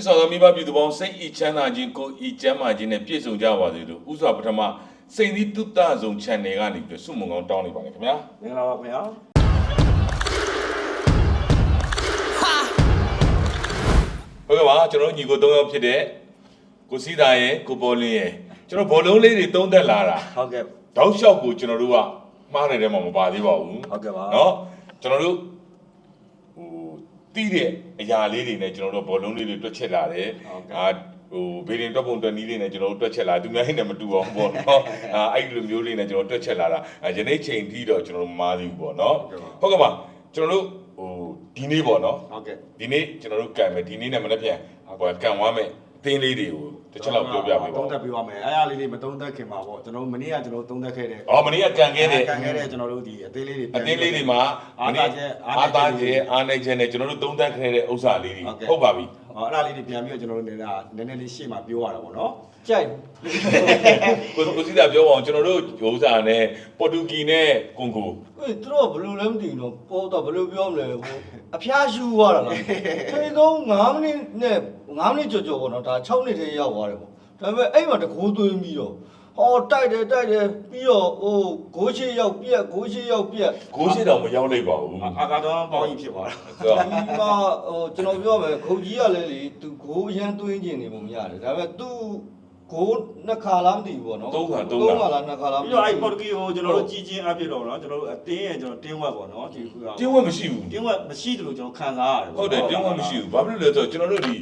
ချစ်စော်သောမိဘပြည်သူပေါင်းစိတ်ဤချမ်းသာခြင်းကိုဤကျမ်းမာခြင်းနဲ့ပြည့်စုံကြပါစေလို့ဥစွာပထမစိတ်သီးတုတ္တဆုံး channel ကနေပြီးတော့စုမုံကောင်းတောင်းနေပါတယ်ခင်ဗျာမင်္ဂလာပါခင်ဗျာဟုတ်ကဲ့ပါကျွန်တော်ညီကို၃ယောက်ဖြစ်တဲ့ကိုစီးသားရဲ့ကိုပေါ်လင်းရဲ့ကျွန်တော်ဘောလုံးလေးတွေသုံးသက်လာတာဟုတ်ကဲ့တောက်လျှောက်ကိုကျွန်တော်တို့ကမှားတယ်တဲ့မှာမပါသေးပါဘူးဟုတ်ကဲ့ပါเนาะကျွန်တော်တို့တီးတဲ့အရာလေးတွေနဲ့ကျွန်တော်တို့ဘောလုံးလေးတွေတွက်ချက်လာတယ်ဘေးရင်တွက်ပုံတွက်နီးလေးနဲ့ကျွန်တော်တို့တွက်ချက်လာသူများဟင်းနဲ့မတူအောင်ပေါ့နော်အဲ့ဒီလိုမျိုးလေးနဲ့ကျွန်တော်တွက်ချက်လာတာယနေ့ချိန်ထိတော့ကျွန်တော်တို့မမားသေးဘူးပေါ့နော်ဟုတ်ကဲ့ပါကျွန်တော်တို့ဒီနေ့ပေါ့နော်ဟုတ်ကဲ့ဒီနေ့ကျွန်တော်တို့ကန်မယ်ဒီနေ့နဲ့မနေ့ပြန်ကန်သွားမယ်အသင်းလေးတွေကိုတစ်ချက်လောက်ပြောပြပေးပါသုံးသက်ပြပါမယ်အဲ့အားလေးမသုံးသက်ခင်ပါပေါ့ကျွန်တော်မနေ့ကကျွန်တော်သုံးသက်ခဲ့တဲ့မနေ့ကကန်ခဲ့တဲ့ကျွန်တော်တို့ဒီအသေးလေးတွေမှာအားသားချက်အားနေချက်နဲ့ကျွန်တော်တို့သုံးသက်ခဲ့တဲ့ဥစ္စာလေးတွေဟုတ်ပါပြီအဲ့ဒါလေးတွေပြန်ပြီးတော့ကျွန်တော်တို့နည်းနည်းလေးရှေ့မှာပြောရတာပေါ့နော်ကြိုက်ကိုစီးတာပြောပါအောင်ကျွန်တော်တို့ဥစ္စာနဲ့ပေါ်တူဂီနဲ့ကွန်ဂိုသူတို့ဘယ်လိုလဲမသိဘူးနော်ပေါ်တော့ဘယ်လိုပြောမလဲဟိုအဖျားရှူသွားတာလားထိန်းဆုံး9မိနစ်နဲ့9မိနစ်ကျော်ပေါ့နော်ဒါ6နှစ်တည်းရောက်သွားတယ်ပေါ့ဒါပေမဲ့အဲ့မှာတကိုးသွင်းပြီးတော့ဟောတိုက်တယ်ပြီးတော့ဟိုဂိုးရှိရောက်ပြက်ဂိုးရှိရောက်ပြက်ဂိုးရှိတော့မရောက်လိုက်ပါဘူးအာကာတော့ပေါင်းကြီးဖြစ်သွားတာဒီမှာဟိုကျွန်တော်ပြောမယ်ခုတ်ကြီးကလည်းလေသူဂိုးအရန်သွင်းခြင်းနေပုံရတယ်ဒါပေမဲ့သူကိုနှစ်ခါလားမသိဘူးပေါ့နော်သုံးခါလားနှစ်ခါလားပြီးတော့အဲ့ပေါ်တူဂီကိုကျွန်တော်တို့ကြီးချင်းအဖြစ်တော့နော်ကျွန်တော်တို့အတင်းရဲ့ကျွန်တော်တင်းဝက်ပေါ့နော်ဒီတင်းဝက်မရှိဘူးတင်းဝက်မရှိတယ်လို့ကျွန်တော်ခံစားရတယ်ဟုတ်တယ်တင်းဝက်မရှိဘူးဘာဖြစ်လို့လဲဆိုတော့ကျွန်တော်တို့ဒီ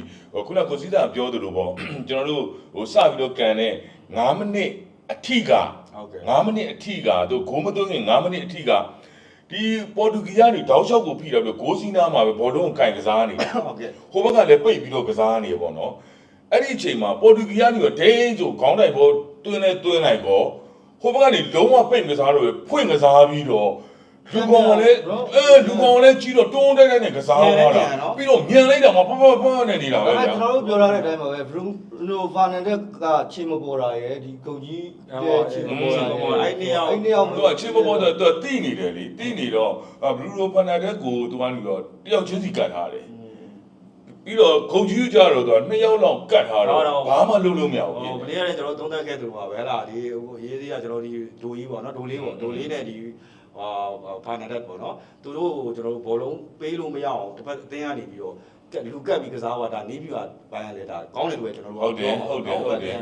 ခုနကကိုစီးတာပြောသလိုပေါ့ကျွန်တော်တို့ဟိုစပြီးတော့ကန်တဲ့9မိနစ်အထိက9မိနစ်အထိကတို့ဂိုးမသွင်းခင်9မိနစ်အထိကဒီပေါ်တူဂီကနေတောက်လျှောက်ကိုဖိတော့ပြီးဂိုးစီးနားမှာပဲဘောလုံးကိုကင်ကစားနေဟုတ်ကဲ့ဟိုဘက်ကလည်းပိတ်ပြီးတော့ကစားနေပေါ့နော်အဲ့ဒီအချိန်မှာပေါ်တူဂီကနေတော့ဒိန်းဆိုခေါင်းတိုင်ပေါ်တွင်းလိုက်ပေါ့ဟိုဘက်ကနေလုံးဝပိတ်ကစားလို့ဖွင့်ကစားပြီးတော့လူကောင်ကလည်းကြီးတော့တွန်းတိုက်နဲ့ကစားသွားတာပြီးတော့မြန်လိုက်တာမှဖနဲ့နေတာပဲဗျာကျွန်တော်တို့ပြောထားတဲ့အတိုင်းပါပဲဘရူနိုဖာနန်ဒက်ကချေမပေါ်တာရယ်ဒီကုတ်ကြီးချေမပေါ်တာအဲ့နေရာသူကချေမပေါ်တော့သူတိနေတယ်လေတိနေတော့ဘရူနိုဖာနန်ဒက်ကိုသူကနေတော့တယောက်ချင်းစီကတ်ထားတယ်ပြီးတော့ခုံကြီးကြတော့သူက2ယောက်လောက်ကတ်ထားတော့ဘာမှလုပ်လို့မရဘူးမနေ့ကလည်းကျွန်တော်သုံးသက်ခဲ့သူပါပဲဟဲ့လားဒီဟိုရေးသေးကကျွန်တော်ဒီဒိုကြီးပေါ့နော်ဒိုလေးနဲ့ဒီဖာနာဒက်ပေါ့နော်သူတို့ကျွန်တော်တို့ဘောလုံးပေးလို့မရအောင်တစ်ဖက်အသင်းကနေပြီးတော့လူကတ်ပြီးကစားသွားတာနေပြီးတော့ပိုင်းရလေဒါကောင်းတယ်လို့ပဲကျွန်တော်တို့ဟုတ်တယ်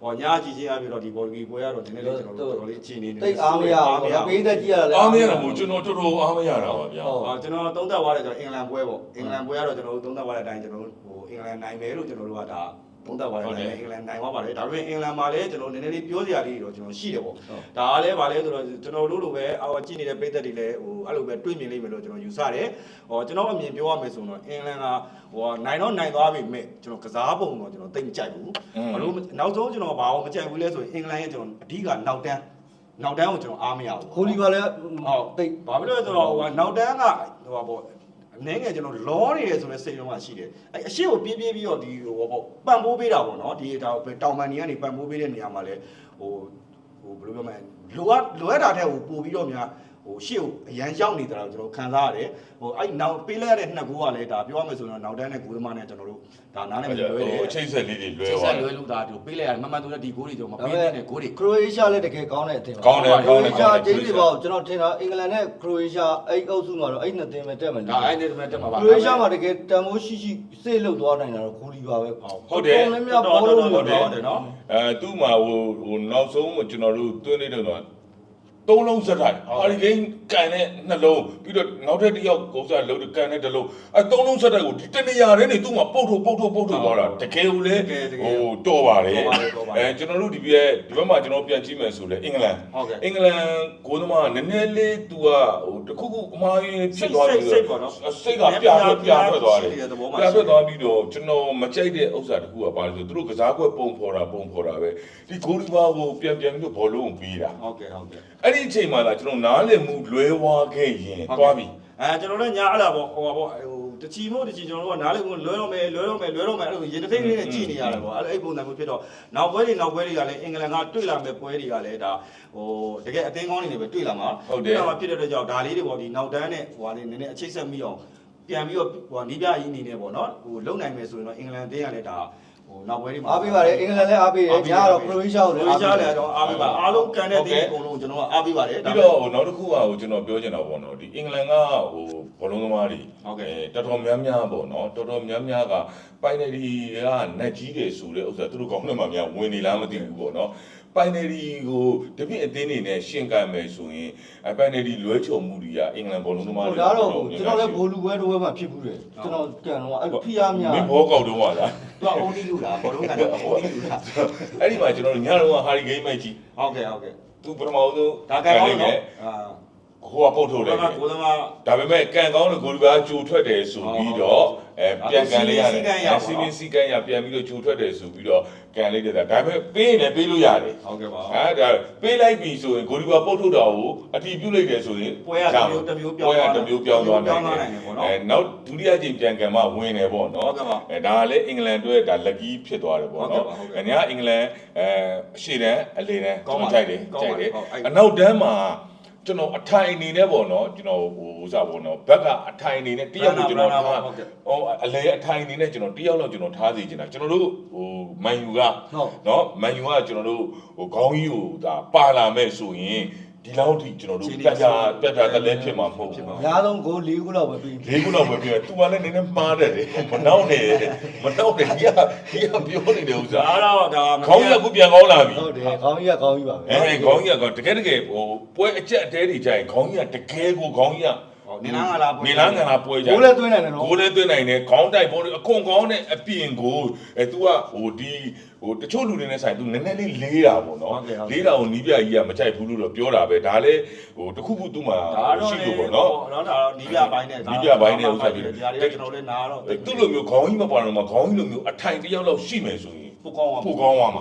ဟောညာကြီးချင်းအပြီးတော့ဒီဘောကြီးပွဲရတော့ဒီနေ့လေးကျွန်တော်တို့တော်လေးအခြေအနေနေတိတ်အားမရဘူးပေးသက်ကြီးရတယ်အားမရတာမို့ကျွန်တော်တော်တော်အားမရတာပါဗျာကျွန်တော်သုံးသက်သွားတယ်ကျွန်တော်အင်္ဂလန်ပွဲပေါ့အင်္ဂလန်ပွဲကတော့ကျွန်တော်တို့သုံးသက်သွားတဲ့အတိုင်းကျွန်တော်တို့ဟိုအင်္ဂလန်နိုင်မယ်လို့ကျွန်တော်တို့ကဒါသုံးသက်သွားတယ်အင်္ဂလန်နိုင်သွားပါတယ်ဒါပေမဲ့အင်္ဂလန်မှာလည်းကျွန်တော်နည်းနည်းလေးပြောစရာလေးတွေတော့ကျွန်တော်ရှိတယ်ပေါ့ဒါကလည်းဗာလဲဆိုတော့ကျွန်တော်တို့လိုပဲကြည့်နေတဲ့ပိတ်သက်တွေလည်းဟိုအဲ့လိုပဲတွေးမြင်လိမ့်မယ်လို့ကျွန်တော်ယူဆတယ်ဟောကျွန်တော်အမြင်ပြောရမယ်ဆိုတော့အင်္ဂလန်ကဟိုနိုင်တော့နိုင်သွားပြီမဲ့ကျွန်တော်ကစားပုံတော့ကျွန်တော်သိမကြိုက်ဘူးဘာလို့နောက်ဆုံးကျွန်တော်ဘာအောင်မကြိုက်ဘူးလဲဆိုရင်အင်္ဂလန်ရဲ့ကျွန်တော်အဓိကနောက်တန်းကိုကျွန်တော်အားမရဘူးခိုလီကလည်းဟုတ်သိဘာဖြစ်လို့လဲဆိုတော့ဟိုနောက်တန်းကဟိုပေါ့အနေငယ်ကျွန်တော်လောနေတယ်ဆိုတဲ့စိတ်လုံးကရှိတယ်အဲ့အရှိကိုပြေးပြီးတော့ဒီဟိုပေါ့ပံ့ပိုးပေးတာပေါ့နော်ဒီတောင်ပန်ကြီးကနေပံ့ပိုးပေးတဲ့နေရာမှာလဲဟိုဘယ်လိုပြောမလဲလိုအပ်တာတဲ့ဟိုပို့ပြီးတော့များဟိုရှေ့ကိုအရန်ရောက်နေတာတော့ကျွန်တော်ခံစားရတယ်ဟိုအဲ့နောက်ပေးလိုက်ရတဲ့နှစ်ဂိုးကလည်းဒါပြောရမယ်ဆိုတော့နောက်တန်းနဲ့ဂိုးသမားနဲ့ကျွန်တော်တို့ဒါနားနဲ့လွယ်တယ်အချိတ်ဆက်လေးတွေလွယ်သွားတယ်လွယ်လို့ဒါတို့ပေးလိုက်ရတယ်မှန်မှန်ဆိုတဲ့ဒီဂိုးတွေကျွန်တော်မပေးတဲ့ဂိုးတွေခရိုအေးရှားလည်းတကယ်ကောင်းတဲ့အသင်းပါကောင်းတယ်ခရိုအေးရှားကျင်းပြပါကျွန်တော်ထင်တာအင်္ဂလန်နဲ့ခရိုအေးရှားအဲ့အုပ်စုမှာတော့အဲ့နှစ်သင်းပဲတက်မယ်ဒါအဲ့နှစ်သင်းပဲတက်မှာပါခရိုအေးရှားမှာတကယ်တန်ဖိုးရှိစေ့လောက်သွားနိုင်တာတော့ခိုလီပါပဲဟုတ်တယ်လည်းမြတ်ဘောလုံးလို့ဟုတ်တယ်နော်သူ့မှာဟိုနောက်ဆုံးကျွန်တော်တို့တွင်းနေတော့သုံးလုံးစက်ထိုင်ဟာရီကိန်းကန်တဲ့နှလုံးပြီးတော့နောက်ထပ်တစ်ယောက်ကုန်းစားလုံးကန်တဲ့တစ်လုံးအဲသုံးလုံးစက်ထိုင်ကိုဒီတနေရာထဲနေသူ့မှာပုတ်ထုတ်သွားတာတကယ်ကိုလေဟိုတော်ပါတယ်ကျွန်တော်တို့ဒီဘက်မှာကျွန်တော်ပြန်ကြည့်မယ်ဆိုလေအင်္ဂလန်ကိုသမားနည်းနည်းလေးသူကဟိုတခုခုအမှားဖြစ်သွားပြီးတော့စိတ်ကပြထွက်သွားတယ်ပြထွက်သွားပြီးတော့ကျွန်တော်မကြိုက်တဲ့ဥစ္စာတခုကဘာလဲဆိုသူတို့ကစားကွက်ပုံဖော်တာပဲဒီဂိုးဒီဘာကိုပြန်ပြီးတော့ဘောလုံးကိုပေးတာဟုတ်ကဲ့အဲ့ဒီအချိန်မှာကျွန်တော်နားလည်မှုလွဲဝါးခဲ့ရင်သွားပြီကျွန်တော်လည်းညာအဲ့ဒါပေါ့ဟိုတချီကျွန်တော်တို့ကနားလည်မှုလွဲတော့မယ်အဲ့လိုရေတစ်ဖိတ်လေးနဲ့ကြည်နေရတယ်ပေါ့အဲ့ပုံစံမျိုးဖြစ်တော့နောက်ပွဲတွေကလည်းအင်္ဂလန်ကတွေ့လာမဲ့ပွဲတွေကလည်းဒါဟိုတကယ်အသင်းကောင်းနေတယ်ပဲတွေ့လာမှာဖြစ်တဲ့အတွက်ကြောင့်ဒါလေးတွေပေါ့ဒီနောက်တန်းနဲ့ဟိုကနေနည်းနည်းအချိတ်ဆက်မိအောင် ပြန်ပြီးတော့ဟိုနီးပြအင်းနေနေပေါ့နော်ဟိုလုံနိုင်မယ်ဆိုရင်တော့အင်္ဂလန်အသင်းကလည်းဒါဟိုနောက်ပွဲတွေမှာအားပေးပါတယ်အင်္ဂလန်လည်းအားပေးတယ်ညာတော့ခရိုအေးရှားကိုလည်းအားပေးတယ် တော့အားပေးပါအားလုံးကန်တဲ့တင်းအကုန်လုံးကျွန်တော်ကအားပေးပါတယ် ပြီးတော့နောက်တစ်ခုကဟိုကျွန်တော်ပြောချင်တာပေါ့နော်ဒီအင်္ဂလန်ကဟိုဘောလုံးသမားတွေတော်တော်များများပေါ့နော်တော်တော်များများကပိုင်နယ်ဒီကနက်ကြီးတယ်ဆိုတဲ့ဥစ္စာသူတို့ကောင်းတယ်မှများဝင်နေလားမသိဘူးပေါ့နော်ပိုင်နယ်ဒီကိုတပြည့်အတင်းနေနဲ့ရှင်းကမ်းမယ်ဆိုရင်ပိုင်နယ်ဒီလွဲချုံမှုတွေကအင်္ဂလန်ဘောလုံးသမားတွေ ဒါတော့ကျွန်တော်လည်းဘိုလ်လူပွဲတော့မှဖြစ်ဘူးတယ်ကျွန်တော်ကန်တော့အဲ့ဖိအားများ မင်းဘောကောက်တော့ဟာလား သူကအိုးနီးလူလားဘောလုံးကန်တော့အိုးနီးလူလား အဲ့ဒီမှာကျွန်တော်ညတော့ဟာရီဂိမ်းမိုက်ကြီး ဟုတ်ကဲ့ဟုတ်ကဲ့ သူပထမဆုံး ဒါကန်ကောင်းနော်အာ ဟိုကပုတ်ထုတ်တယ် ကိုသမား ဒါပေမဲ့ကန်ကောင်းတဲ့ဂိုလူကကြိုထွက်တယ်ဆိုပြီးတော့ပြန်ကန်လေးရတယ်စီမင်းစီကန်ရပြန်ပြီးတော့ကြိုထွက်တယ်ဆိုပြီးတော့ကန်လေးတက်တာဒါပေမဲ့ပေးရင်လည်းပေးလို့ရတယ် ဟုတ်ကဲ့ပါ ဒါပေးလိုက်ပြီဆိုရင်ဂိုလူကပုတ်ထုတ်တာကိုအတီးပြုတ်လိုက်တယ်ဆိုရင် ပွဲရတစ်မျိုးပြောင်းသွားနိုင်တယ်ပေါ့နော် နောက်ဒုတိယကြိမ်ပြန်ကန်မှဝင်တယ်ပေါ့နော်ဒါကလည်းအင်္ဂလန်အတွက်ဒါလက်ကီးဖြစ်သွားတယ်ပေါ့နော်ညအင်္ဂလန်အရှေ့တန်းအလယ်တန်းကျွန်တော်ကြိုက်တယ်အနောက်တန်းမှာကျွန်တော်အထိုင်အနေနဲ့ပေါ့နော်ကျွန်တော်ဟိုဥစားပေါ့နော်ဘက်ကအထိုင်အနေနဲ့တယောက်လို့ကျွန်တော်ထားဟိုအလဲအထိုင်အနေနဲ့ကျွန်တော်တယောက်လောက်ကျွန်တော်ထားစီချင်တာကျွန်တော်တို့ဟိုမန်ယူကနော်မန်ယူကကျွန်တော်တို့ဟိုခေါင်းကြီးကိုဒါပါလာမဲ့ဆိုရင်ဒီလောက်ထိကျွန်တော်တို့ပြတ်တာတလဲဖြစ်မှာမဟုတ်ဘူး အများဆုံးဂိုး၄ခုလောက်ပဲပြီး ၄ခုလောက်ပဲပြီးသူကလည်းနည်းနည်းမှားတယ်မနှောက်နဲ့မနှောက်နဲ့ဒီကပြောနေတဲ့ဥစ္စာ ဒါတော့ဒါ ခေါင်းကြီးကပြန်ကောင်းလာပြီ ဟုတ်တယ်ခေါင်းကြီးကခေါင်းကြီးပါပဲ ခေါင်းကြီးကတကယ်ဟိုပွဲအကျက်အတဲတွေကြရင်ခေါင်းကြီးကတကယ်ကိုခေါင်းကြီးကနေလားငါလားပွဲကြ ဂိုးလည်းသွင်းနိုင်တယ်နော် ဂိုးလည်းသွင်းနိုင်တယ်ခေါင်းတိုက်ပေါ်အခွန်ခေါင်းနဲ့အပြင်ကိုသူကဟိုဒီဟိုတချို့လူတွေနဲ့ဆိုင်သူနည်းနည်းလေးလေးတာပေါ့နော်လေးတာကိုနီးပြကြီးကမကြိုက်ဘူးလို့တော့ပြောတာပဲဒါလည်းဟိုတခုခုသူ့မှာရှိလို့ပေါ့နော် တော့ဒါတော့နီးပြပိုင်းနဲ့ နီးပြပိုင်းနဲ့ဥစ္စာပြီး ဒါတွေကကျွန်တော်လည်းနားတော့ သူ့လိုမျိုးခေါင်းကြီးမပါတော့မှခေါင်းကြီးလိုမျိုးအထိုင်တစ်ယောက်လောက်ရှိမယ်ဆိုရင် ပိုကောင်းပါ ပိုကောင်းသွားမှာ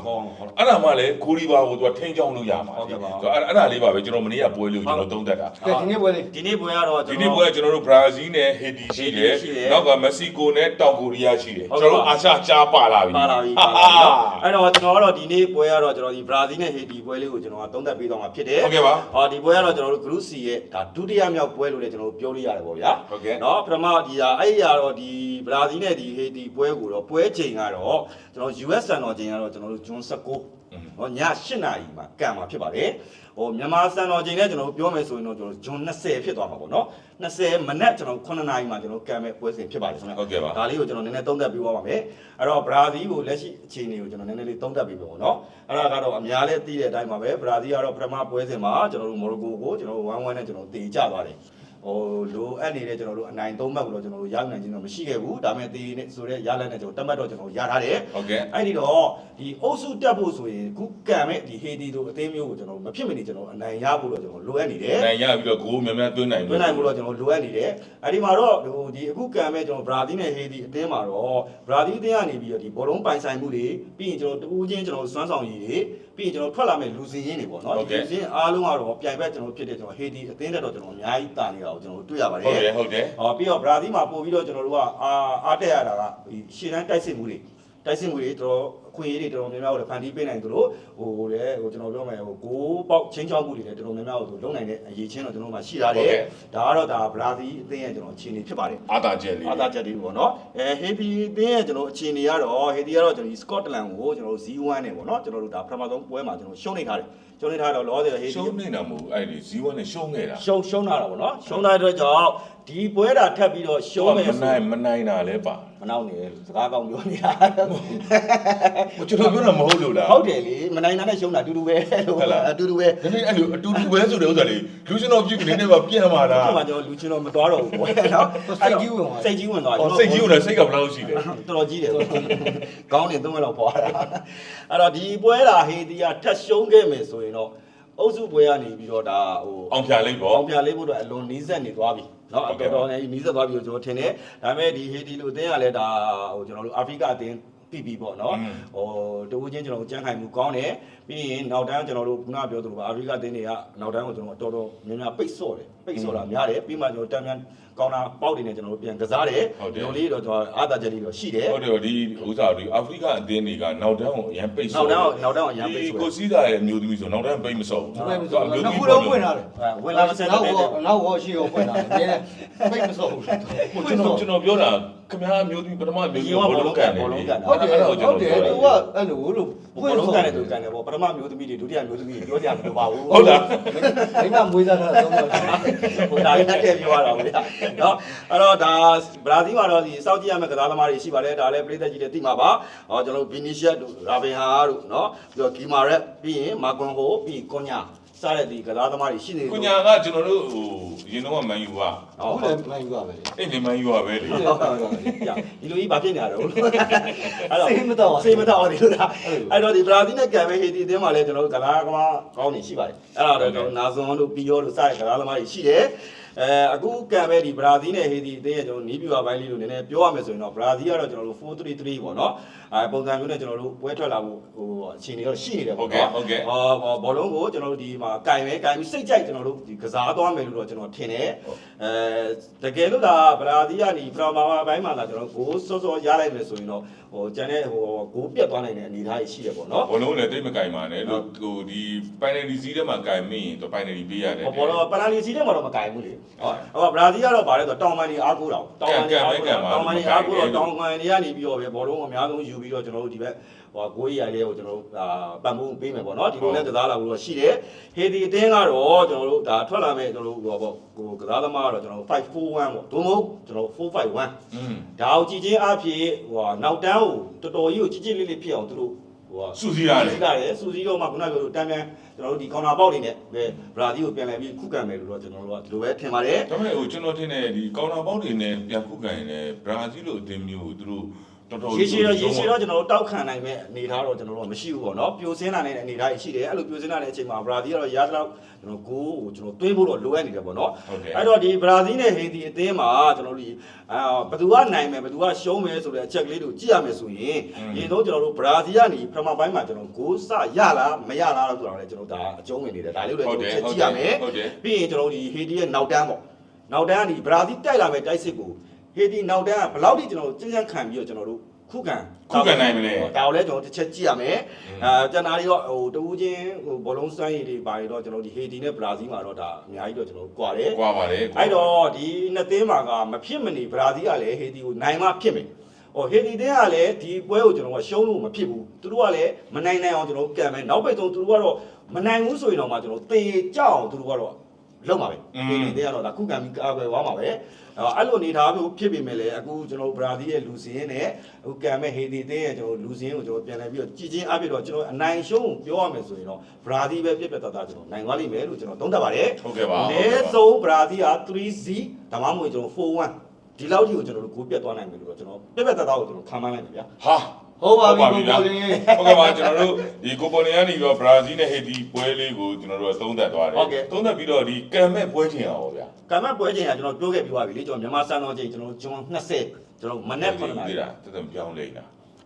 အဲ့ဒါမှလည်းကိုရီဘာကိုသူကထိန်းချောင်းလို့ရမှာအဲ့ဒါလေးပါပဲကျွန်တော်မနေ့ကပွဲလို့ကျွန်တော်သုံးသပ်တာ ကဲဒီနေ့ပွဲလေး ဒီနေ့ပွဲကတော့ ဒီနေ့ပွဲကကျွန်တော်တို့ဘရာဇီးနဲ့ဟေတီရှိတယ်နောက်ကမက္ကဆီကိုနဲ့တောင်ကိုရီးယားရှိတယ်ကျွန်တော်တို့အာရှကြားပါလာပြီ ပါလာပြီအဲ့တော့ကျွန်တော်ကတော့ဒီနေ့ပွဲကတော့ကျွန်တော်ဒီဘရာဇီးနဲ့ဟေတီပွဲလေးကိုကျွန်တော်ကသုံးသပ်ပေးသွားမှာဖြစ်တယ် ဟုတ်ကဲ့ပါ ဟောဒီပွဲကတော့ကျွန်တော်တို့ Group C ရဲ့ဒါဒုတိယမြောက်ပွဲလို့လည်းကျွန်တော်တို့ပြောလို့ရတယ်ပေါ့ဗျာ ဟုတ်ကဲ့ เนาะပထမဒီဟာအဲ့ဒီကတော့ဒီဘရာဇီးနဲ့ဒီဟေတီပွဲကိုတော့ပွဲချိန်ကတော့ကျွန်တော် US စံတော်ချိန်ကတော့ကျွန်တော်တို့ဂျွန်19ဟောည8နာရီမှာကန်မှာဖြစ်ပါတယ်ဟိုမြန်မာစံတော်ချိန်နဲ့ကျွန်တော်တို့ပြောမယ်ဆိုရင်တော့ကျွန်တော်ဂျွန်20ဖြစ်သွားမှာပေါ့เนาะ20မနက်ကျွန်တော်9နာရီမှာကျွန်တော်ကန်မဲ့ပွဲစဉ်ဖြစ်ပါတယ်ဆိုတော့ ဟုတ်ကဲ့ပါ ဒါလေးကိုကျွန်တော်နည်းနည်းသုံးသပ်ပြီးသွားပါမယ်အဲ့တော့ဘရာဇီးကိုလက်ရှိအခြေအနေကိုကျွန်တော်နည်းနည်းလေးသုံးသပ်ပြီးပေါ့เนาะအဲ့ဒါကတော့အများလည်းသိတဲ့အတိုင်းပါပဲဘရာဇီးကတော့ပထမပွဲစဉ်မှာကျွန်တော်တို့မော်ရိုကိုကိုကျွန်တော်တို့1-1နဲ့ကျွန်တော်တေချသွားတယ်ဟိုလိုအပ်နေတဲ့ကျွန်တော်တို့အနိုင်3မှတ်ကိုတော့ကျွန်တော်တို့ရနိုင်ခြင်းတော့မရှိခဲ့ဘူးဒါပေမဲ့တေးနဲ့ဆိုတဲ့ရလက်နဲ့ကျွန်တော်တက်မှတ်တော့ကျွန်တော်ရထားတယ် ဟုတ်ကဲ့ အဲ့ဒီတော့ဒီအုပ်စုတက်ဖို့ဆိုရင်ခုကံမဲ့ဒီဟေတီတို့အသေးမျိုးကိုကျွန်တော်မဖြစ်မနေကျွန်တော်အနိုင်ရဖို့တော့ကျွန်တော်လိုအပ်နေတယ် နိုင်ရပြီးတော့ဂိုးများများသွင်းနိုင် တွင်းနိုင်ဖို့တော့ကျွန်တော်လိုအပ်နေတယ်အဲ့ဒီမှာတော့ဟိုဒီအခုကံမဲ့ကျွန်တော်ဘရာဇီးနဲ့ဟေတီအသင်းမှာတော့ဘရာဇီးအသင်းကနေပြီးတော့ဒီဘောလုံးပိုင်ဆိုင်မှုတွေပြီးရင်ကျွန်တော်တူးချင်းကျွန်တော်စွမ်းဆောင်ရည်တွေပြီးရင်ကျွန်တော်ထွက်လာမဲ့လူစီရင်းတွေပေါ့နော်ဒီလူစီရင်းအားလုံးကတော့ပြိုင်ဘက်ကျွန်တော်ဖြစ်တဲ့ကျွန်တော်ဟေတီအသင်းတက်တော့ကျွန်တော်အများကြီးတာနေတာကိုကျွန်တော်တွေ့ရပါတယ် ဟုတ်တယ်ဟုတ်တယ် ဟောပြီးတော့ဘရာဇီးမှာပို့ပြီးတော့ကျွန်တော်တို့ကအားတက်ရတာကဒီရှေ့တန်းတိုက်စစ်မှုတွေတော်အခွင့်အရေးတွေတော်တော်များများကိုလည်းဖန်တီးပေးနိုင်သလိုဟိုလေဟိုကျွန်တော်ပြောမယ်ဟိုကိုပေါက်ချင်းချောက်မှုတွေလည်းတော်တော်များများကိုလုံနိုင်တဲ့အရေးချင်းတော့ကျွန်တော်မှရှိထားတယ်ဒါကတော့ဒါဘရာဇီးအသင်းရဲ့ကျွန်တော်အခြေအနေဖြစ်ပါတယ် အာသာချက်လေး အားသာချက်တွေပေါ့နော်ဟေတီအသင်းရဲ့ကျွန်တော်အခြေအနေကတော့ဟေတီကတော့ကျွန်တော်ဒီစကော့တလန်ကိုကျွန်တော်တို့ Z1 နဲ့ပေါ့နော်ကျွန်တော်တို့ဒါပထမဆုံးပွဲမှာကျွန်တော်ရှုံးနေထားတယ်ရှုံးနေထားတော့လောဆယ်ဟေတီ ရှုံးနေတာမဟုတ်အဲ့ဒီဇီဝနဲ့ရှုံးနေတာ ရှုံးလာတာပေါ့နော်ရှုံးလာတဲ့အတွက်ကြောင့်ဒီပွဲတာထပ်ပြီးတော့ရှုံးမယ်ဆို မနိုင်တာလည်းပါ မနောက်နေစကားကောင်းပြောနေတာ ကျွန်တော်ပြောတာမဟုတ်လို့လား ဟုတ်တယ်လေမနိုင်တာနဲ့ရှုံးတာအတူတူပဲလို့အတူတူပဲ ဒီနေ့အဲ့လိုအတူတူပဲဆိုတဲ့ဥစ္စာလေးလူရှင်တော်ပြုတ်ကနေနေပါပြန်มาတာ ဒီမှာကျွန်တော်လူချင်းတော့မသွားတော့ဘူးပေါ့နော်စိတ်ကြီးဝင်သွား စိတ်ကြီးဝင်စိတ်ကဘယ်လောက်ရှိလဲ တော်တော်ကြီးတယ်ကောင်းနေသုံးရက်လောက်ပွားတာအဲ့တော့ဒီပွဲတာဟေတီကထပ်ရှုံးခဲ့မယ်ဆိုရင်တော့အုပ်စုပွဲကနေပြီးတော့ဒါဟို အောင်ပြလေးပေါ့ အောင်ပြလေးဖို့တော့အလွန်နီးစက်နေသွားပြီเนาะတော်တော်နဲ့နီးစက်သွားပြီလို့ကျွန်တော်ထင်တယ်ဒါပေမဲ့ဒီဟေတီလိုအသင်းကလည်းဒါဟိုကျွန်တော်တို့အာဖရိကအသင်း PP ပေါ့နော်ဟိုတူချင်းကျွန်တော်ကြမ်းခိုင်မှုကောင်းတယ်ပြီးရင်နောက်တန်းကျွန်တော်တို့ခုနပြောသလိုပါအာဖရိကတင်းတွေကနောက်တန်းကိုကျွန်တော်တော်တော်များများပိတ်ဆော့တယ်ပိတ်ဆော့တာများတယ်ပြီးမှကျွန်တော်တန်းတန်းကောင်းတာပေါက်တွေနဲ့ကျွန်တော်တို့ပြန်ကစားတယ်ဒီလိုလေးတော့ကျွန်တော်အားသာချက်လေးတော့ရှိတယ် ဟုတ်တယ်ဒီဥစ္စာဒီအာဖရိကအသင်းတွေကနောက်တန်းကိုအရင်ပိတ်ဆို့ နောက်တန်းကိုအရင်ပိတ်ဆို့ ကိုစီးသားရဲ့မျိုးသမီးဆိုနောက်တန်းပိတ်မဆော့ဘူး နှစ်ခုလုံးဝင်လာတယ် ဝင်လာမစက်တဲ့ နောက်ဟောရှိရောဝင်လာတယ်ပိတ်မစောဘူး ကျွန်တော်ပြောတာခင်ဗျားမျိုးသမီးပထမမျိုးသမီးဘောလုံးကန်တယ် ဟုတ်တယ်ဟုတ်တယ်သူကအဲ့လိုလို့ ဘောလုံးကန်တယ်သူကန်တယ်ပေါ့ပထမမျိုးသမီးတွေဒုတိယမျိုးသမီးတွေပြောကြမလို့ပါဘူး ဟုတ်လား မိမမွေးစားတာသုံးပါ ဟိုဒါလေးတက်ပြောရတာဗျာနော်အဲ့တော့ဒါဘရာဇီးမှာတော့ဒီစောက်ကြည့်ရမယ့်ကစားသမားတွေရှိပါတယ်ဒါလည်းပြည်သက်ကြီးတွေသိမှာပါဟောကျွန်တော်ဗီနီရှက်တို့ရာဘင်ဟာတို့နော်ပြီးတော့ဂီမာရက်ပြီးရင်မာကွန်ဟိုပြီးကွန်ညာစားတဲ့ဒီကစားသမားတွေရှိနေတယ် ကိုညာကကျွန်တော်တို့ဟိုရင်တော့မန်ယူပါ ဟုတ်တယ်မှန်ယူပါပဲ အဲ့ဒီမန်ယူပါပဲလေ ဒီလိုကြီးဘာဖြစ်နေရတော့အဲ့တော့ စိတ်မတော့ စိတ်မတော့ဒီလိုလားအဲ့တော့ဒီဘရာဇီးနဲ့ကံပဲဟေတီအသင်းမှာလည်းကျွန်တော်တို့ကစားသမားကောင်းနေရှိပါတယ်အဲ့တော့ကျွန်တော်နာဇွန်တို့ပီယောတို့စတဲ့ကစားသမားတွေရှိတယ်အခုကံပဲဒီဘရာဇီးနဲ့ဟေတီအသင်းရဲ့ကျွန်တော်နီးပြူပါပိုင်းလေးလို့နည်းနည်းပြောရမယ်ဆိုရင်တော့ဘရာဇီးကတော့ကျွန်တော်တို့4-3-3ပေါ့နော်ပုံစံမျိုးနဲ့ကျွန်တော်တို့ပွဲထွက်လာဖို့ဟိုအခြေအနေတော့ရှိနေတယ်ပေါ့နော်ဘောလုံးကိုကျွန်တော်တို့ဒီမှာကင်ပြီးစိတ်ကြိုက်ကျွန်တော်တို့ဒီကစားသွားမယ်လို့တော့ကျွန်တော်ထင်တယ်တကယ်လို့ဒါဘရာဇီးကနေပထမပိုင်းမှာကျွန်တော်ဂိုးစောရလိုက်မယ်ဆိုရင်တော့ဟိုကျန်တဲ့ဟိုဂိုးပြတ်သွားနိုင်တဲ့အနေအထားရှိတယ်ပေါ့နော် ဘောလုံးလည်းတိတ်မကင်ပါနဲ့လို့ဟိုဒီပိုင်နယ်ဒီစီးထဲမှာကင်မိရင်တော့ပိုင်နယ်ဒီပေးရတယ် ဘောလုံးပန်နာလီစီထဲမှာတော့မကင်ဘူးလေဟုတ်ဘရာဇီးကတော့ဗါလဲဆိုတောင်ပန်ဒီအားကိုးတာတောင်ပန်ဒီအားကိုးတော့တောင်ပန်ဒီကနေပြီးတော့ပဲဘောလုံးအများဆုံးယူပြီးတော့ကျွန်တော်တို့ဒီဘက်ဟိုဂိုးရလေးကိုကျွန်တော်တို့ပတ်မှုပေးမယ်ပေါ့နော်ဒီလိုနဲ့ကစားလာလို့တော့ရှိတယ်ဟေဒီအတင်းကတော့ကျွန်တော်တို့ဒါထွက်လာမဲ့ကျွန်တော်တို့ဟိုပေါ့ဟိုကစားသမားကတော့ကျွန်တော်တို့541ပေါ့ဒုမဟုတ်ကျွန်တော်တို့451ဒါကိုကြည့်ချင်းအဖြစ်ဟိုနောက်တန်းကိုတော်တော်ကြီးကိုကြည့်လေးလေးဖြစ်အောင်သူတို့ဟို စူစီရတယ် စူစီတော့မှခုနကပြောလို့တန်းတန်းကျွန်တော်တို့ဒီကောင်တာပေါက်တွေနဲ့ပဲဘရာဇီးကိုပြန်လဲပြီးခုခံမယ်လို့တော့ကျွန်တော်တို့ကဒီလိုပဲထင်ပါတယ် ဒါပေမဲ့ဟိုကျွန်တော်ထင်တယ်ဒီကောင်တာပေါက်တွေနဲ့ပြန်ခုကန်ရင်လည်းဘရာဇီးလိုအသင်းမျိုးသူတို့တော်တော် ရေရှည်တော့ကျွန်တော်တို့တောက်ခံနိုင်မဲ့အနေထားတော့ကျွန်တော်တို့မရှိဘူးပေါ့နော်ပြိုစင်းလာနေတဲ့အနေထားရှိတယ်အဲ့လိုပြိုစင်းလာတဲ့အချိန်မှာဘရာဇီးကတော့ရသလောက်ကျွန်တော်ကိုကျွန်တော်တွေးဖို့တော့လိုအပ်နေတယ်ပေါ့နော်အဲ့တော့ဒီဘရာဇီးနဲ့ဟေတီအသင်းမှာကျွန်တော်တို့ဒီဘယ်သူကနိုင်မယ်ဘယ်သူကရှုံးမယ်ဆိုတဲ့အချက်ကလေးတွေကိုကြည့်ရမယ်ဆိုရင်ဒီတော့ကျွန်တော်တို့ဘရာဇီးကနေပထမပိုင်းမှာကျွန်တော်ဂိုးစရလားမရလားတော့ဆိုတာလည်းကျွန်တော်ဒါအကျုံးဝင်နေတယ်ဒါလေးလည်းကျွန်တော်ချက်ကြည့်ရမယ်ပြီးရင်ကျွန်တော်တို့ဒီဟေတီရဲ့နောက်တန်းပေါ့နောက်တန်းကဒီဘရာဇီးတိုက်လာမဲ့တိုက်စစ်ကိုဟေတီနောက်တန်းကဘယ်လောက်ထိကျွန်တော်တို့ကျန်းခံပြီးတော့ကျွန်တော်တို့ခုခံနိုင်မလဲ ဒါကိုလည်းကျွန်တော်တစ်ချက်ကြည့်ရမယ်ကျန်တာတွေတော့ဟိုတူးချင်းဟိုဘောလုံးစွမ်းရည်တွေပါတယ်တော့ကျွန်တော်ဒီဟေတီနဲ့ဘရာဇီးမှာတော့ဒါအများကြီးတော့ကျွန်တော်ကွာတယ် ကွာပါတယ် အဲ့တော့ဒီနှစ်သင်းမှာကမဖြစ်မနေဘရာဇီးကလည်းဟေတီကိုနိုင်မှဖြစ်မယ်ဟိုဟေတီတင်းကလည်းဒီပွဲကိုကျွန်တော်ကရှုံးလို့မဖြစ်ဘူးသူတို့ကလည်းမနိုင်နိုင်အောင်ကျွန်တော်ကံမယ်နောက်ပိတ်ဆုံးသူတို့ကတော့မနိုင်ဘူးဆိုရင်တော့မှကျွန်တော်တေကြောက်အောင်သူတို့ကတော့လုံးပါပဲဟေတီတင်းကတော့ဒါခုခံပြီးကာကွယ်သွားမှာပဲအဲ့လိုအနေထားမျိုးဖြစ်ပေမဲ့လည်းအခုကျွန်တော်ဘရာဇီးရဲ့လူစင်းနဲ့အခုကံမဲ့ဟေတီတင်းရဲ့ကျွန်တော်လူစင်းကိုကျွန်တော်ပြန်လှည့်ပြီးတော့ကြည်ချင်းအပြည့်တော့ကျွန်တော်အနိုင်ရှုံးပြောရမယ်ဆိုရင်တော့ဘရာဇီးပဲပြက်ပြက်သားသားကျွန်တော်နိုင်သွားလိမ့်မယ်လို့ကျွန်တော်သုံးသပ်ပါတယ် ဟုတ်ကဲ့ပါ အနည်းဆုံးဘရာဇီးက 3-0 ဒါမှမဟုတ်ကျွန်တော်4-1ဒီလောက်ထိကိုကျွန်တော်တို့ကိုပြတ်သွားနိုင်မယ်လို့ကျွန်တော်ပြက်ပြက်သားသားကိုကျွန်တော်ခံမှန်းလိုက်တယ်ဗျာ ဟာ ဟုတ်ပါပြီ ဟုတ်ကဲ့ပါကျွန်တော်တို့ဒီကိုပေါ်လီကနေပြီးတော့ဘရာဇီးနဲ့ဟေတီပွဲလေးကိုကျွန်တော်တို့သုံးသပ်သွားတယ်သုံးသပ်ပြီးတော့ဒီကံမဲ့ပွဲချင်းအောင်ဗျာ ကံမဲ့ပွဲချင်းကကျွန်တော်ပြောခဲ့ပြီးပါပြီလေကျွန်တော်မြန်မာစံတော်ချိန်ကျွန်တော်ဂျွန်20ကျွန်တော်မနေ့9နာရီ တက်တက်ပြောင်းလိမ့်တာ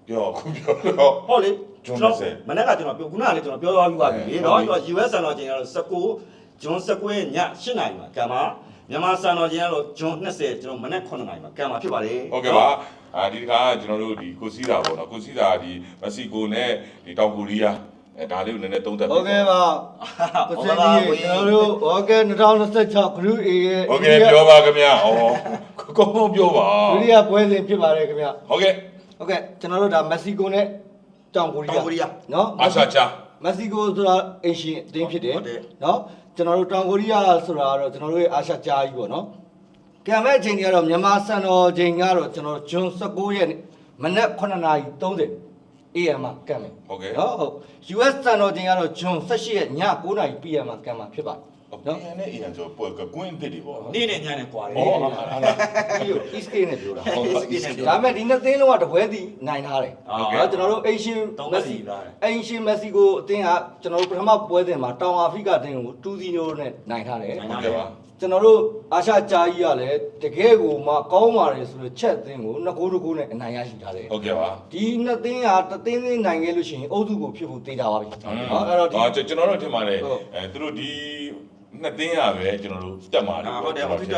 ပြောတော့ ဟုတ်လေ ဂျွန်20 မနေ့ကကျွန်တော်ပြောခုနကလည်းကျွန်တော်ပြောသွားပြီးပါပြီလေနော်ကျွန်တော် US စံတော်ချိန်ကတော့19ဂျွန်19ရဲ့ည8နာရီမှာကံမှာမြန်မာစံတော်ချိန်ကတော့ဂျွန်20ကျွန်တော်မနေ့9နာရီမှာကံမှာဖြစ်ပါတယ် ဟုတ်ကဲ့ပါဒီတစ်ခါကျွန်တော်တို့ဒီကိုစီးတာပေါ့နော်ကိုစီးတာဒီမက္ကဆီကိုနဲ့ဒီတောင်ကိုရီးယားဒါလေးကိုနည်းနည်းသုံးသပ် ဟုတ်ကဲ့ပါကိုစင်ကြီးကျွန်တော်တို့ဟုတ်ကဲ့2026 Group A ရဲ့ ဟုတ်ကဲ့ပြောပါခင်ဗျာဩကောင်းကောင်းပြောပါ ဒုတိယပွဲစဉ်ဖြစ်ပါတယ်ခင်ဗျ ဟုတ်ကဲ့ ဟုတ်ကဲ့ကျွန်တော်တို့ဒါမက္ကဆီကိုနဲ့တောင်ကိုရီးယားနော် အာရှချာ မက္ကဆီကိုဆိုတာအင်ရှင်အသင်းဖြစ်တယ်နော်ကျွန်တော်တို့တောင်ကိုရီးယားဆိုတာကတော့ကျွန်တော်တို့ရဲ့အာရှကြားကြီးပေါ့နော်ကံမဲ့အချိန်တွေကတော့မြန်မာစံတော်ချိန်ကတော့ကျွန်တော်ဂျွန်19ရက်မနက်9:30 AM မှာကံမယ် ဟုတ်ကဲ့ နော်ဟုတ် US စံတော်ချိန်ကတော့ဂျွန်18ရက်ည9:00 PM မှာကံမှာဖြစ်ပါတယ် နော်အင်းနဲ့အင်းဆိုပွဲကွင်းတစ်တွေပေါ့ နေ့နဲ့ညနေကွာတယ် ဩဟာဟာ ဒီလို East Gate နဲ့ပြောတာ ဟုတ်ကဲ့ ဒါပေမဲ့ဒီနှစ်သင်းလုံးကတပွဲစီနိုင်ထားတယ်ကျွန်တော်တို့ Asian သုံးသက်စီလာတယ် Asian Mexico အသင်းကကျွန်တော်တို့ပထမပွဲစဉ်မှာတောင်အာဖရိကအသင်းကို2-0နဲ့နိုင်ထားတယ် နိုင်ထားတယ် ကျွန်တော်တို့အာရှကြားကြီးကလည်းတကယ်ကိုမှကောင်းပါတယ်ဆိုတော့ချက်အသင်းကို2 goal နဲ့အနိုင်ရရှိထားတယ် ဟုတ်ကဲ့ပါ ဒီနှစ်သင်းကတသင်းသင်းနိုင်ခဲ့လို့ရှိရင်အုပ်စုကိုဖြစ်ဖို့တေးတာပါပြီနော်အဲ့တော့ဒီ ကျွန်တော်တို့ထင်ပါတယ်သူတို့ဒီနှစ်သင်းရပဲကျွန်တော်တို့တက်မှာတယ် ဟုတ်တယ်ဟုတ်တယ်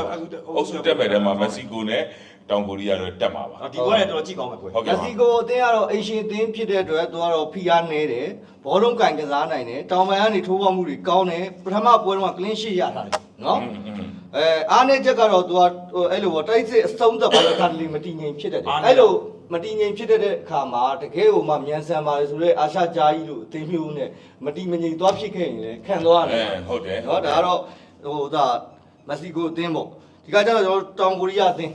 အုပ်စုတက်မဲ့တဲမှာမက္ကဆီကိုနဲ့တောင်ကိုရီးယားတော့တက်မှာပါ ဒီပွဲလည်းတော်တော်ကြည့်ကောင်းမယ်ပွဲ ဟုတ် မ ကဲ့ က်ဆီကိုအသင်းကတော့အိမ်ရှင်အသင်းဖြစ်တဲ့အတွက်သူကတော့ဖီအားနေတယ်ဘောလုံးကင်ကစားနိုင်တယ်တောင်ပန်ကနေထိုးပေါက်မှုတွေကောင်းတယ်ပထမပွဲတော့ကလင်းရှစ်ရထားတယ်နော်အားနေချက်ကတော့သူကအဲ့လိုပေါ့တိုက်စစ်အဆုံးသက်ပါတော့ကတလီမတည်ငြိမ်ဖြစ်တတ်တယ်အဲ့လိုမတည်ငြိမ်ဖြစ်တဲ့အခါမှာတကယ်ကိုမှမြန်ဆန်ပါလေဆိုတော့အာရှကြားကြီးလို့အသိမျိုးနဲ့မတည်မငြိမ်သွားဖြစ်ခဲ့ရင်လည်းခံသွားရတယ် ဟုတ်တယ် နော်ဒါကတော့ဒါမက္ကဆီကိုအသင်းပေါ့ဒီကကျတော့ကျွန်တော်တောင်ကိုရီးယားအသင်း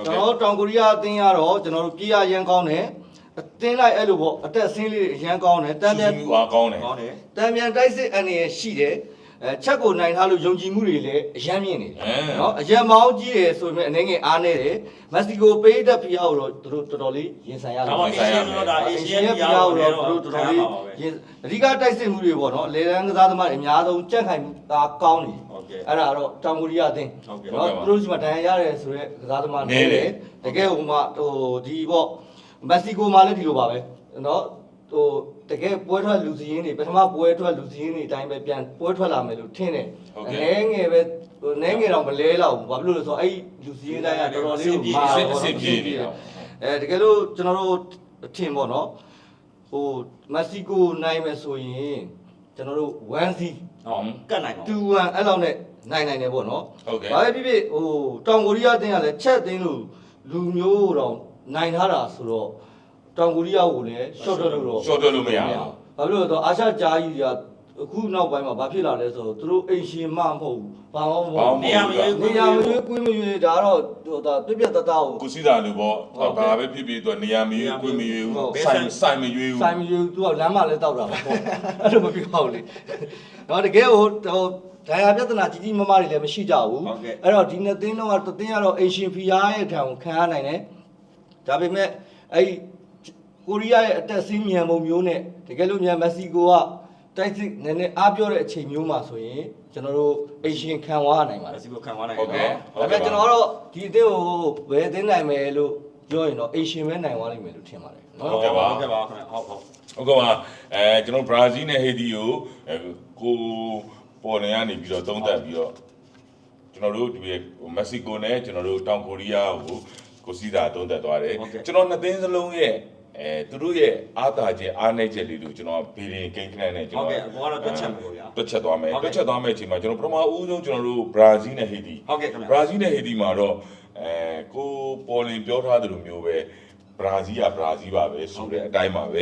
ကျွန်တော်တောင်ကိုရီးယားအသင်းကတော့ကျွန်တော်တို့ပြေးရရန်ကောင်းတယ်အသင်းလိုက်အဲ့လိုပေါ့အသက်ဆင်းလေးရန်ကောင်းတယ်တန်ပြန် အားကောင်းတယ် ကောင်းတယ် တန်ပြန်တိုက်စစ်အနေနဲ့ရှိတယ်ချက်ကိုနိုင်ထားလို့ယုံကြည်မှုတွေလည်းအယမ်းမြင့်နေတယ်နော်အယံမောင်းကြီးတယ်ဆိုပေမဲ့အနေငယ်အားနေတယ်မက္ကဆီကိုပေးတဲ့ဖီယာကိုတော့သူတို့တော်တော်လေးရင်ဆိုင်ရတယ် ဒါမှအေရှန်တော့ဒါအေရှန်ပြားကိုတော့သူတို့တော်တော်လေး အဓိကတိုက်စစ်မှုတွေပေါ့နော်အလေတန်းကစားသမားတွေအများဆုံးကြက်ခိုင်မှုကောင်းနေ ဟုတ်ကဲ့ အဲ့ဒါတော့တောင်ကိုရီးယားအသင်း ဟုတ်ကဲ့ နော်သူတို့ဒီမှာဒဏ်ရာရတယ်ဆိုတော့ကစားသမားနေတယ်တကယ်ဟိုမှာဟိုဒီပေါ့မက္ကဆီကိုမှာလည်းဒီလိုပါပဲနော်ဟိုတကယ်ပွဲထွက်လူစည်းရင်းတွေပထမပွဲထွက်လူစည်းရင်းတွေအတိုင်းပဲပြန်ပွဲထွက်လာမယ်လို့ထင်တယ်အနေငယ်ပဲအနေငယ်တော့မလဲတော့ဘူးဘာဖြစ်လို့လဲဆိုတော့အဲ့လူစည်းရင်းတိုင်းကတော်တော်လေးကိုမာတော့ စစ်ပြေးနေတော့ တကယ်လို့ကျွန်တော်တို့ထင်ပေါ့နော်ဟိုမက္ကဆီကိုနိုင်မယ်ဆိုရင်ကျွန်တော်တို့1-0 ဟုတ်ကတ်နိုင်ပါ 2-1အဲ့လောက်နဲ့နိုင်တယ်ပေါ့နော် ဟုတ်ကဲ့ ဘာပဲဖြစ်ဖြစ်ဟိုတောင်ကိုရီးယားအသင်းကလည်းချက်အသင်းလို့လူမျိုးတော့နိုင်ထားတာဆိုတော့တောင်ကိုရီးယားကိုလည်း short တက်လို့တော့ short တက်လို့မရဘူး ဘာဖြစ်လို့လဲဆိုတော့အာရှကြားကြီးကအခုနောက်ပိုင်းမှာဘာဖြစ်လာလဲဆိုတော့သူတို့အိမ်ရှင်မမဟုတ်ဘူးဘာမှမဟုတ်ဘူး နေရာမရွေး နေရာမရွေးကွင်းမရွေးဒါတော့ဟိုဒါပြပြတတကို ကိုစီးတာလို့ပေါ့ဘာပဲဖြစ်ဖြစ်သူနေရာမရွေးကိုမရွေးဘူးဆိုင်မရွေးဘူး ဆိုင်မရွေးသူကလမ်းမလည်းတောက်တာပေါ့အဲ့လိုမပြောဘူးလေတော့တကယ်ဟိုဒိုင်ယာပြဿနာကြီးကြီးမားမားတွေလည်းမရှိကြဘူးအဲ့တော့ဒီနှစ်သင်းတော့တသင်းကတော့အိမ်ရှင်ဖီယာရဲ့ထံကိုခံရနိုင်တယ်ဒါပေမဲ့အဲ့ကိုရီးယားရဲ့အတက်စီးမြန်ပုံမျိုးနဲ့တကယ်လို့မြန်မက္ကဆီကိုကတိုက်စစ်နည်းနည်းအားပြောတဲ့အချိန်မျိုးမှာဆိုရင်ကျွန်တော်တို့အိမ်ရှင်ခံသွားနိုင်ပါတ မ ယ် က်ဆီကိုခံသွားနိုင် ဟုတ်ကဲ့ ဒါပေမဲ့ကျွန်တော်ကတော့ဒီအသင်းကိုဘယ်အသင်းနိုင်မယ်လို့ပြောရင်တော့အိမ်ရှင်ပဲနိုင်သွားလိမ့်မယ်လို့ထင်ပါတယ်နော် ဟုတ်ကဲ့ပါခင်ဗျဟုတ်ဟုတ် ဟုတ်ကဲ့ပါကျွန်တော်ဘရာဇီးနဲ့ဟေတီကိုကိုပေါ်နေရနေပြီးတော့သုံးသပ်ပြီးတော့ကျွန်တော်တို့ဒီမက္ကဆီကိုနဲ့ကျွန်တော်တို့တောင်ကိုရီးယားကိုစီးတာသုံးသပ်သွားတယ်ကျွန်တော်နှစ်သင်းစလုံးရဲ့သူတို့ရဲ့အားသာချက်အားနည်းချက်လေးတို့ကျွန်တော်ဗီဒီယိုကိန်းခဏနဲ့ကျွန် ဟုတ် တော် ကဲ့ဘောကတော့တွက်ချက်မှာပေါ့ဗျာ တွက်ချက်သွားမယ်တွက်ချက်သွားမယ်အချိန်မှာကျွန်တော်ပထမဦးဆုံးကျွန်တော်တို့ဘရာဇီးနဲ့ဟေတီ ဟုတ်ကဲ့ခင်ဗျ ဘရာဇီးနဲ့ဟေတီမှာတော့ကိုပေါ်လင်ပြောထားသလိုမျိုးပဲဘရာဇီးကဘရာဇီးပါပဲဆိုတဲ့အတိုင်းပါပဲ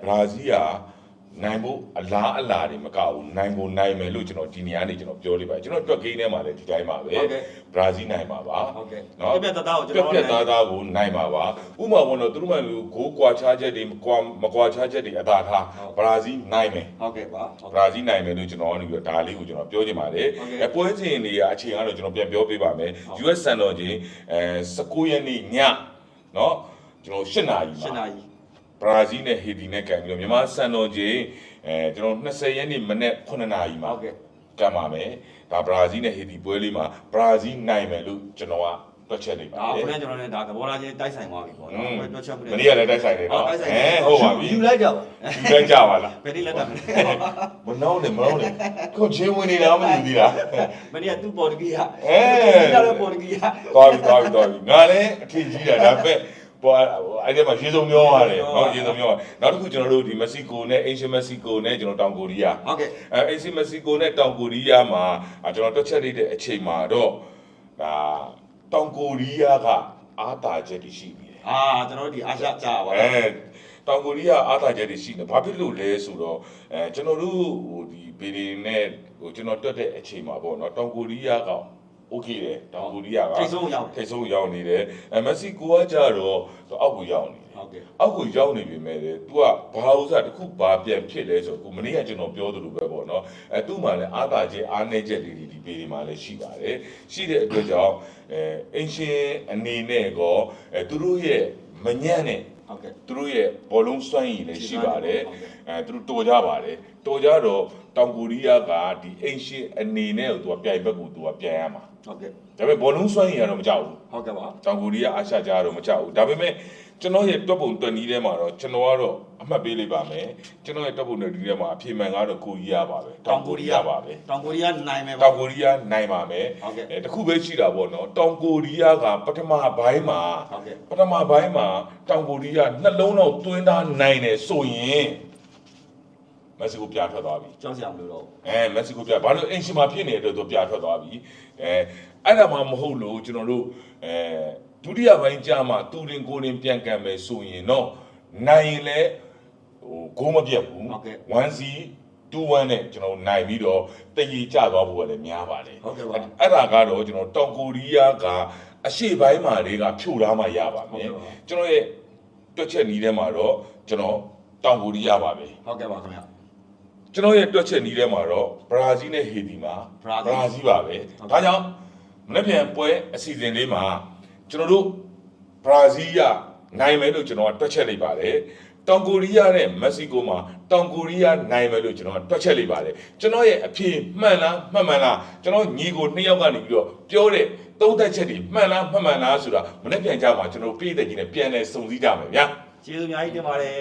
ဘရာဇီးကနိုင်ဖို့အလားတွေမကဘူးနိုင်ဖို့နိုင်မယ်လို့ကျွန်တော်ဒီနေရာနေကျွန်တော်ပြောလိုက်ပါကျွန်တော်တွက်ကိန်းထဲမှာလည်းဒီတိုင်းပါပဲဘရာဇီးနိုင်ပါပါ ဟုတ်ကဲ့ နော် ပြပြတသားကိုကျွန်တော် ပြသားကိုနိုင်ပါပါဥပမာပေါ့နော်သူတို့မှလူဂိုးကွာခြားချက်တွေမကွာခြားချက်တွေအသာထားဘရာဇီးနိုင်မယ် ဟုတ်ကဲ့ပါ ဘရာဇီးနိုင်မယ်လို့ကျွန်တော်ကနေပြီးတော့ဒါလေးကိုကျွန်တော်ပြောချင်ပါတယ်ပွဲစဉ်တွေကအချိန်ကတော့ကျွန်တော်ပြန်ပြောပေးပါမယ် US စံတော်ချိန်19ရက်နေ့ညเนาะကျွန်တော်8နာရီ ရှင်း မှာ နာကြီး ဘရာဇီးနဲ့ဟေတီနဲ့ကန်ပြီးတော့မြန်မာစံတော်ချိန်ကျွန်တော်20ရက်နေ့မနေ့9နာရီမှာ ဟုတ်ကဲ့ ကမ်းပါမယ်ဒါဘရာဇီးနဲ့ဟေတီပွဲလေးမှာဘရာဇီးနိုင်မယ်လို့ကျွန်တော်ကတွက်ချက်နေပါ ဒါ တယ် ခုနကကျွန်တော်လည်းဒါသဘောထားချင်းတိုက်ဆိုင်သွားပြီပေါ့နော်တွက်ချက်မှု မနေ့ကလည်းတိုက်ဆိုင်နေတော့ဟုတ်ပါပြီ ယူလိုက်ကြပါ ဒီတိုင်းကြပါလား ဘယ်နည်းလက်တာမလဲ မနှောင်းနဲ့မနှောင်းနဲ့ကိုချင်းဝင်နေတာမသိသေးလား မနေ့ကသူ့ပေါ်တဂီယာ အဲ ဒီကတော့ပေါ်တဂီယာ သွားပြီငါလည်းအထင်ကြီးတာဒါပေမဲ့ပေါ်အဲ့ဒီမှာရေစုံမျောပါတယ်နော်ရေစုံမျောနောက်တစ်ခုကျွန်တော်တို့ဒီမက္ကဆီကိုနဲ့အင်ရှင်မက္ကဆီကိုနဲ့ကျွန်တော်တောင်ကိုရီးယား ဟုတ်ကဲ့ အင်ရှင်မက္ကဆီကိုနဲ့တောင်ကိုရီးယားမှာကျွန်တော်တွက်ချက်လိုက်တဲ့အချိန်မှာတော့ဒါတောင်ကိုရီးယားကအားသာချက်တွေရှိနေတယ် ကျွန်တော်တို့ဒီအာရှကြားပါ တောင်ကိုရီးယားအားသာချက်တွေရှိနေဘာဖြစ်လို့လဲဆိုတော့ကျွန်တော်တို့ဟိုဒီဗီဒီယိုနဲ့ဟိုကျွန်တော်တွက်တဲ့အချိန်မှာပေါ့နော်တောင်ကိုရီးယားကโอเคတယ်တောင်ကိုရီးယားက ထိတ်ဆုံးရောက် ထိတ်ဆုံးရောက်နေတယ်မက္ကဆီကိုကကြတော့အောက်ကိုရောက်နေတယ် ဟုတ်ကဲ့ အောက်ကိုရောက်နေပြီမဲ့လေ तू ကဘာဥစားတစ်ခုဘာပြန်ဖြစ်လဲဆိုတော့ကိုမနေ့ကကျွန်တော်ပြောသလိုပဲပေါ့နော်သူ့မှာလည်းအားသာချက်အားနည်းချက်တွေဒီပေဒီမှာလည်းရှိပါတယ်ရှိတဲ့အတွက်ကြောင့်အင်ရှင်အနေနဲ့ကောသူတို့ရဲ့မညံ့တဲ့ ဟုတ်ကဲ့ သူတို့ရဲ့ဘောလုံးစွမ်းရည်လည်းရှိပါတယ်သူတို့တော်ကြပါတယ် တော်ကြတော့တောင်ကိုရီးယားကဒီအိမ်ရှင်အနေနဲ့သူကပြိုင်ဘက်ကိုသူကပြန်ရမှာ ဟုတ်ကဲ့ ဒါပေမဲ့ဘောလုံးစွမ်းရည်ကတော့မကြောက်ဘူး ဟုတ်ကဲ့ပါ တောင်ကိုရီးယားအာရှကြားတော့မကြောက်ဘူးဒါပေမဲ့ကျွန်တော်ရဲ့တွက်ပုံတွက်နည်းထဲမှာတော့ကျွန်တော်ကတော့အမှတ်ပေးလိုက်ပါမယ်ကျွန်တော်ရဲ့တွက်ပုံတွက်နည်းထဲမှာအဖြေမှန်ကတော့ကိုရီးယားပါပဲ တောင်ကိုရီးယား ပါပဲ တောင်ကိုရီးယားနိုင်မယ် တောင်ကိုရီးယားနိုင်ပါမယ် ဟုတ်ကဲ့ တခုပဲရှိတာပေါ့နော်တောင်ကိုရီးယားကပထမပိုင်းမှာ ဟုတ်ကဲ့ ပထမပိုင်းမှာတောင်ကိုရီးယားနှလုံးတော့သွင်းသားနိုင်တယ်ဆိုရင်မက္ဆီကိုပြထွက်သွားပြီ ကြောက်စရာမလိုတော့ မက္ဆီကိုပြဘာလို့အင်ရှင်မှာဖြစ်နေတဲ့အတွက်သူပြထွက်သွားပြီအဲ့ဒါမှမဟုတ်လို့ကျွန်တော်တို့ဒုတိယပိုင်းကြာမှသူရင်ကိုရင်ပြန်ကန်မယ်ဆိုရင်တော့နိုင်ရင်လည်းဟိုဂိုးမပြတ်ဘူး 1C 2-1နဲ့ကျွန်တော်နိုင်ပြီးတော့တည်ရကြသွားဖို့လည်းများပါတယ် ဟုတ်ကဲ့ပါ အဲ့ဒါကတော့ကျွန်တော်တောင်ကိုရီးယားကအရှေ့ပိုင်းမှာတွေကဖြိုထားမှရပါမယ်ကျွန်တော်ရဲ့တွက်ချက်နည်းထဲမှာတော့ကျွန်တော်တောင်ကိုရီးယားပါပဲ ဟုတ်ကဲ့ပါခင်ဗျာ ကျွန်တော်ရဲ့တွက်ချက်နည်းထဲမှာတော့ဘရာဇီးနဲ့ဟေတီမှာဘရာဇီးပါပဲဒါကြောင့်မနေ့ပြန်ပွဲအစီအစဉ်လေးမှာကျွန်တော်တို့ဘရာဇီးကနိုင်မယ်လို့ကျွန်တော်ကတွက်ချက်လိုက်ပါတယ်တောင်ကိုရီးယားနဲ့မက္ဆီကိုမှာတောင်ကိုရီးယားနိုင်မယ်လို့ကျွန်တော်ကတွက်ချက်လိုက်ပါတယ်ကျွန်တော်ရဲ့အဖြေမှန်လားမှန်မှန်လားကျွန်တော်ညီကို2ယောက်ကနေပြီးတော့ပြောတဲ့သုံးသက်ချက်တွေမှန်လားမှန်မှန်လားဆိုတာမနေ့ပြန်ကြမှာကျွန်တော်ပြည်သက်ကြီးနဲ့ပြန်လဲစုံစည်းကြမယ်ဗျာ ကျေးဇူးအများကြီးတင်ပါတယ်